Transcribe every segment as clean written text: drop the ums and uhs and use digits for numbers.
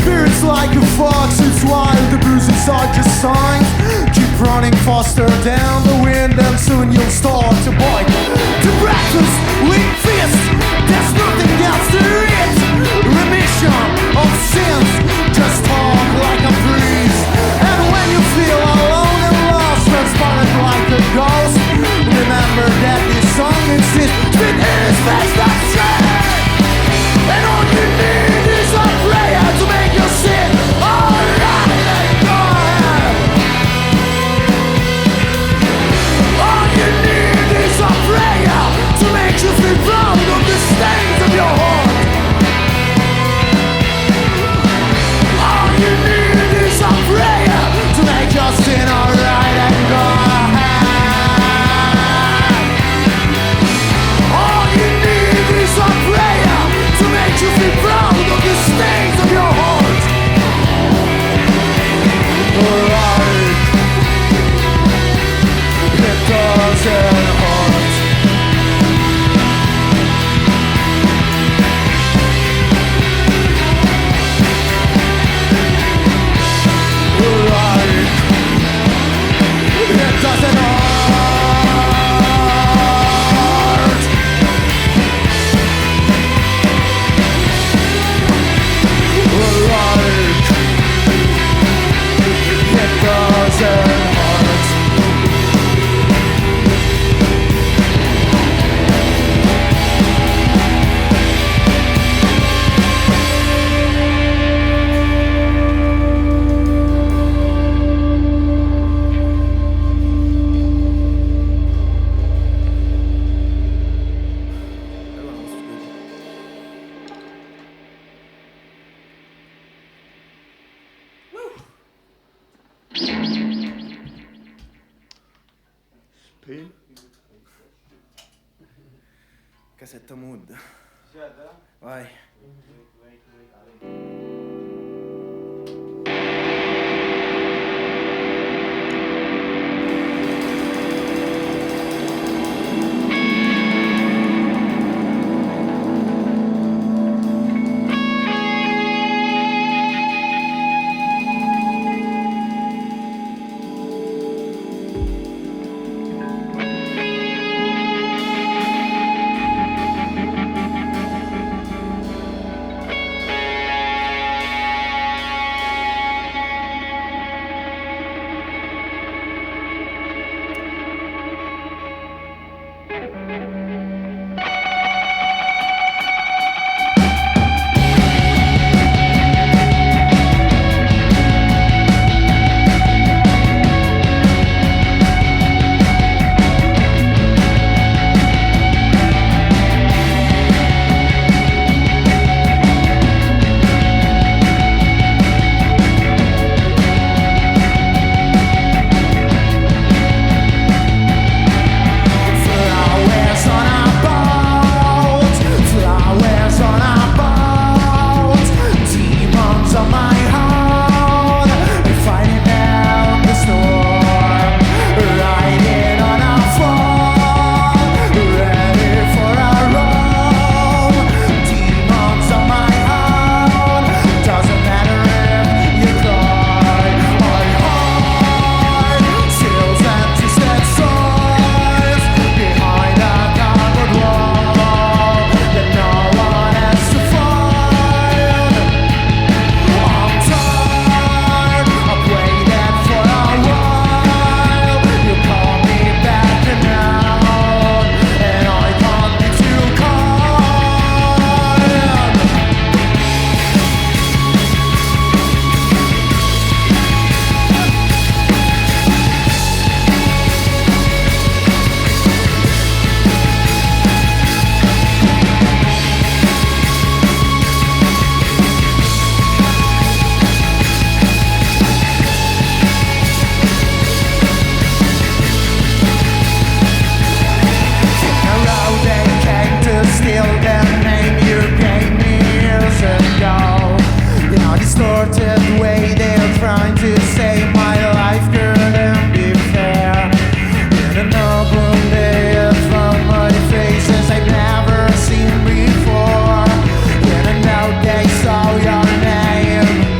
Spirits like a fox, it's wild. The bruises are just signs. Keep running faster down the wind, and soon you'll start to bite. To practice with fists, there's nothing else to it. Remission of sins, just talk like a priest. And when you feel alone and lost, transparent like a ghost, remember that this song exists. Spit in his face, that's it. And all you need is a prayer to make you sin. Alright, and go ahead. All you need is a prayer to make you feel proud of the stains of your heart. All you need is a prayer to make your sin alright, and go ahead. All you need is a prayer to make you feel proud of the stains of your heart. Alright, it doesn't hurt. Alright, it doesn't hurt. It doesn't hurt. Cassetta mood. Vai. Saw your name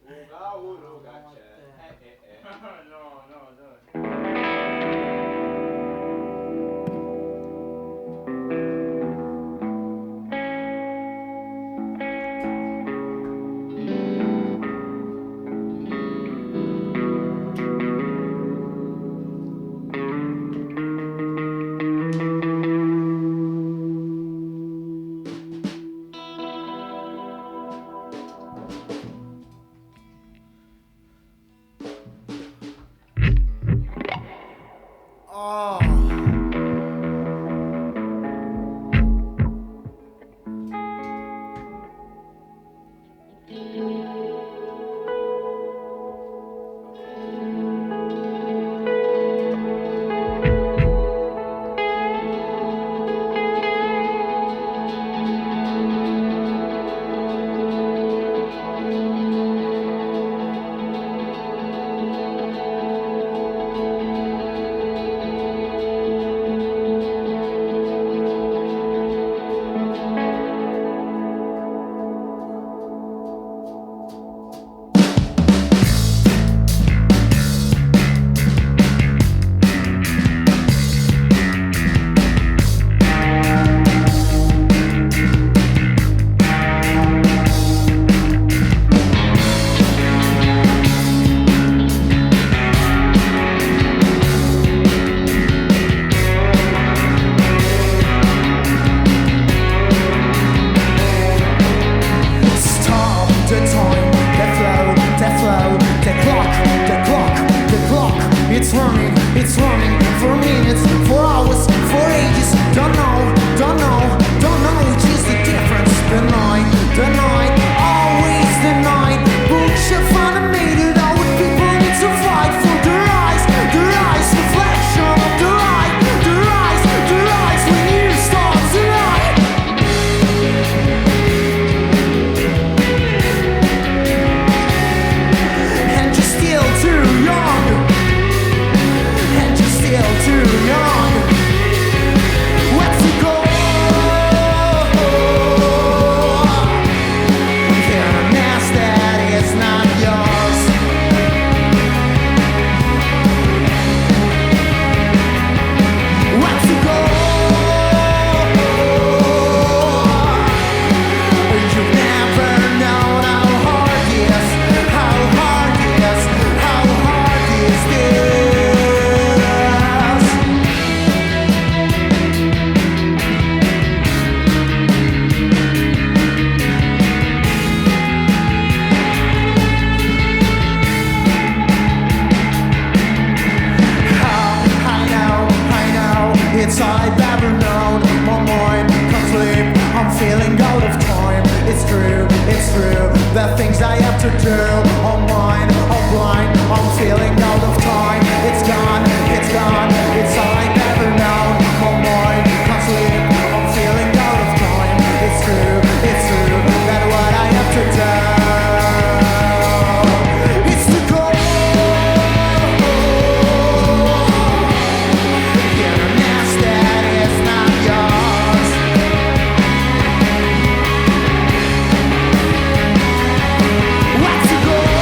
No, no, no. Oh. Stop the time, the flow, the clock, it's running for minutes, for hours, for ages. Don't know, just the difference. The night, always the night. Bullshit animated, our people need to fight for their eyes, reflection of their eyes, when you start tonight. And you're still too young. Where to go? In a nest that is not yours. Where to go? You've never known how hard is, how hard is this? It's I've ever known. My mind can't sleep. I'm feeling out of time. It's true. The things I have to do. I'm blind. I'm feeling out of time. It's gone. It's I've ever known. My mind can't sleep. I'm feeling out of time. It's true. That's what I have to do. It's to go. Where to go?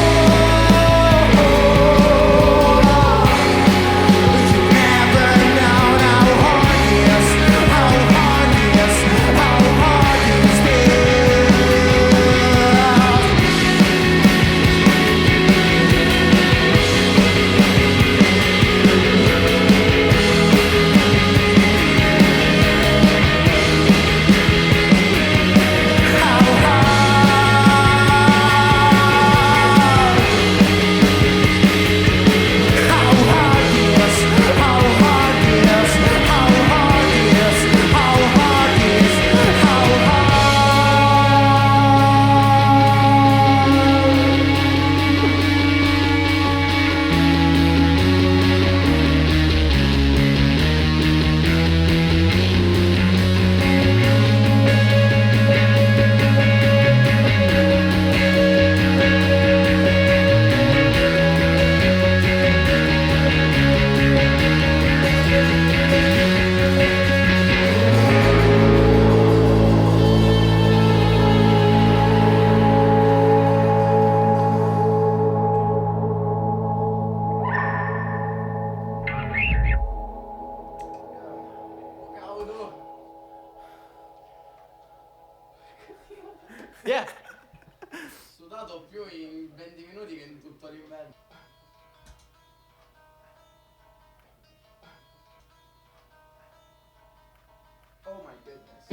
Oh my goodness.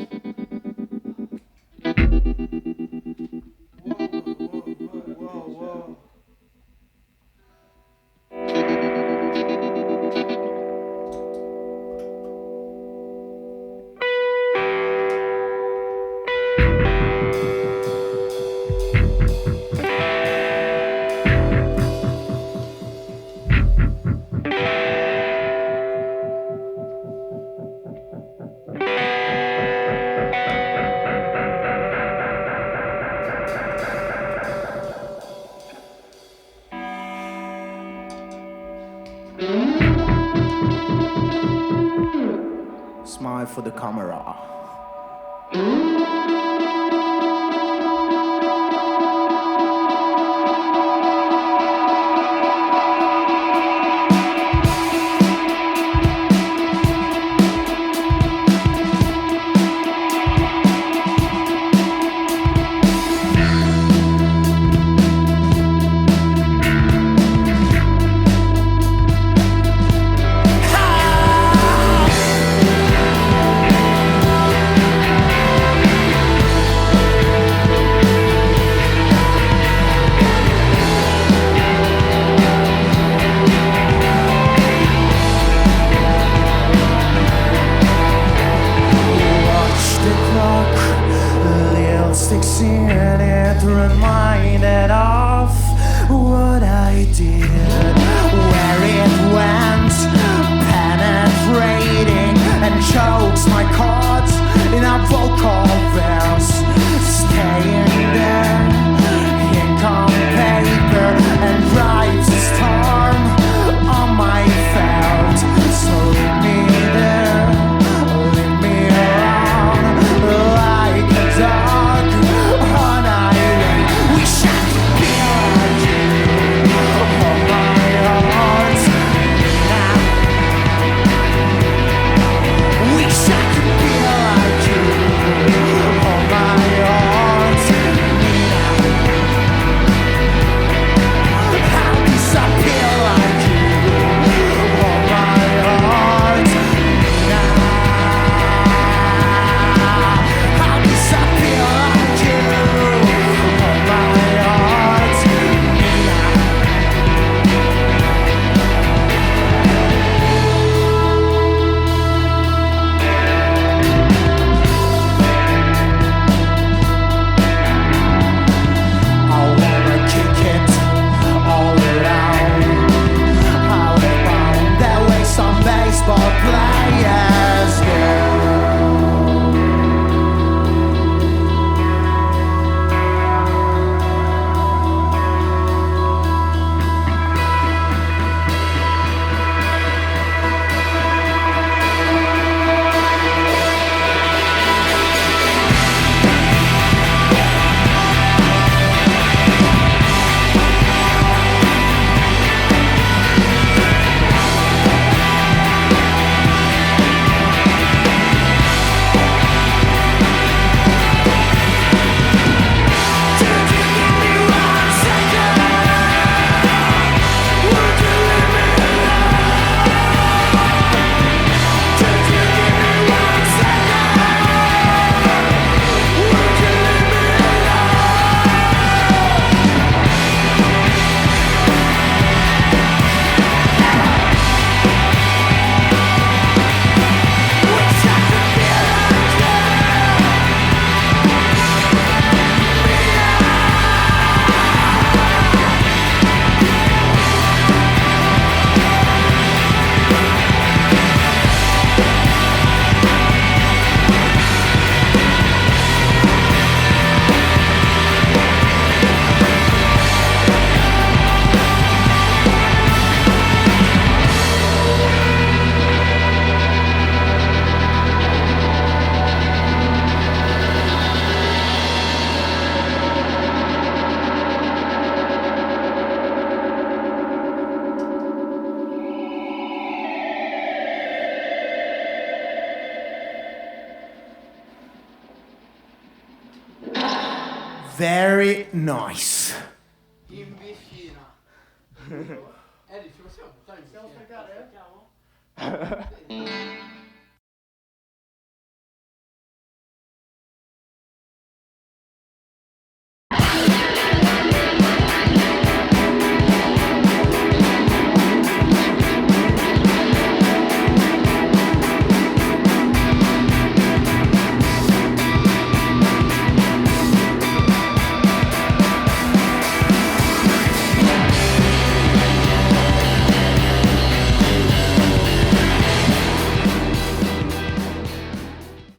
Whoa. Smile for the camera. In it reminded of what I did, where it went, penetrating and chokes my chords in a vocal verse, staying there, ink on paper and writes a storm on my felt. So leave me there, leave me around like a dog. Very nice. In piscina. Eddie, tu vois ça? Putain, Si on se regarde, hein?